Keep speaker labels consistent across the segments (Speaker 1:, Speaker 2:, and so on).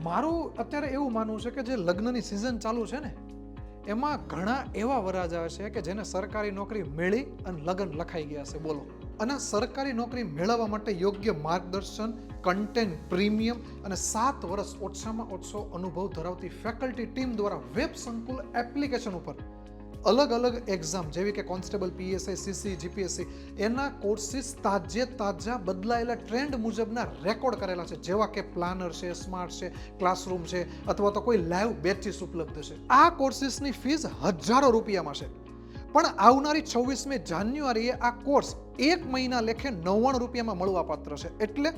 Speaker 1: મારું અત્યારે એવું માનવું છે કે જે લગ્નની સિઝન ચાલુ છે ને એમાં ઘણા એવા વરરાજા છે કે જેને સરકારી નોકરી મેળી અને લગ્ન લખાઈ ગયા છે. બોલો. અને સરકારી નોકરી મેળવવા માટે યોગ્ય માર્ગદર્શન, કન્ટેન્ટ પ્રીમિયમ અને 7 વર્ષ ઓછામાં ઓછો અનુભવ ધરાવતી ફેકલ્ટી ટીમ દ્વારા વેબ સંકુલ એપ્લિકેશન ઉપર અલગ અલગ એક્ઝામ જેવી કે કોન્સ્ટેબલ, પીએસઆઈ, સીસી, જીપીએસસી એના કોર્સિસ તાજા બદલાયેલા ટ્રેન્ડ મુજબના રેકોર્ડ કરેલા છે, જેવા કે પ્લાનર છે, સ્માર્ટ છે, ક્લાસરૂમ છે અથવા તો કોઈ લાઈવ બેચીસ ઉપલબ્ધ છે. આ કોર્સિસની ફીસ હજારો રૂપિયામાં છે, પણ આવનારી 26મી જાન્યુઆરીએ આ કોર્સ 1 મહિના લેખે 99 રૂપિયામાં મળવાપાત્ર છે. એટલે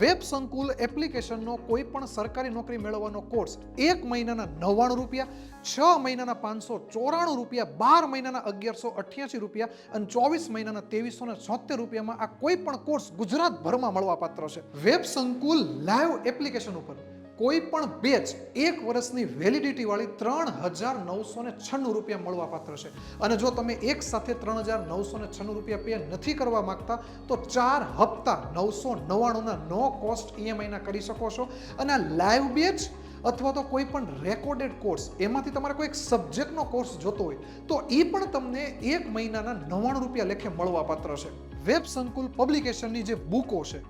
Speaker 1: વેબ સંકુલ એપ્લિકેશનનો કોઈ પણ સરકારી નોકરી મેળવવાનો કોર્સ 1 મહિનાના 99 રૂપિયા, 6 મહિનાના 594 રૂપિયા, 12 મહિનાના 1188 રૂપિયા અને 24 મહિનાના 2376 રૂપિયામાં આ કોઈ પણ કોર્સ ગુજરાતભરમાં મળવાપાત્ર છે. વેબ સંકુલ લાઈવ એપ્લિકેશન ઉપર કોઈ પણ બેચ 1 વર્ષની વેલિડિટી વાળી 3996 રૂપિયા મળવા પાત્ર છે. અને જો તમે એક સાથે 3996 રૂપિયા પે નથી કરવા માંગતા તો 4 હપ્તા 999 નો કોસ્ટ EMI ના કરી શકો છો. અને આ લાઈવ બેચ અથવા તો કોઈ પણ રેકોર્ડેડ કોર્સ એમાંથી તમારે કોઈ એક સબ્જેક્ટનો કોર્સ જોતો હોય તો એ પણ તમને 1 મહિનાના 99 રૂપિયા લેખે મળવા પાત્ર છે. વેબ સંકુલ પબ્લિકેશનની જે બુકો છે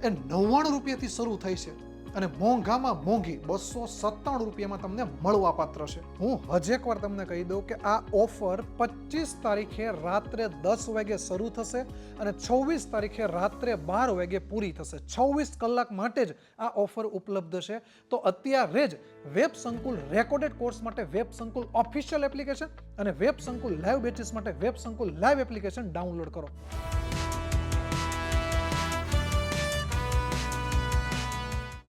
Speaker 1: એ 99 રૂપિયાથી શરૂ થઈ છે અને મોંઘામાં મોંઘી 297 રૂપિયામાં તમને મળવા પાત્ર છે. હું હજી એકવાર તમને કહી દઉં કે આ ઓફર 25 તારીખે રાત્રે 10 વાગે શરૂ થશે અને 26 તારીખે રાત્રે 12 વાગે પૂરી થશે. 26 કલાક માટે જ આ ઓફર ઉપલબ્ધ છે. તો અત્યારે જ વેબ સંકુલ રેકોર્ડેડ કોર્સ માટે વેબ સંકુલ ઓફિશિયલ એપ્લિકેશન અને વેબ સંકુલ લાઈવ બેચીસ માટે વેબ સંકુલ લાઈવ એપ્લિકેશન ડાઉનલોડ કરો.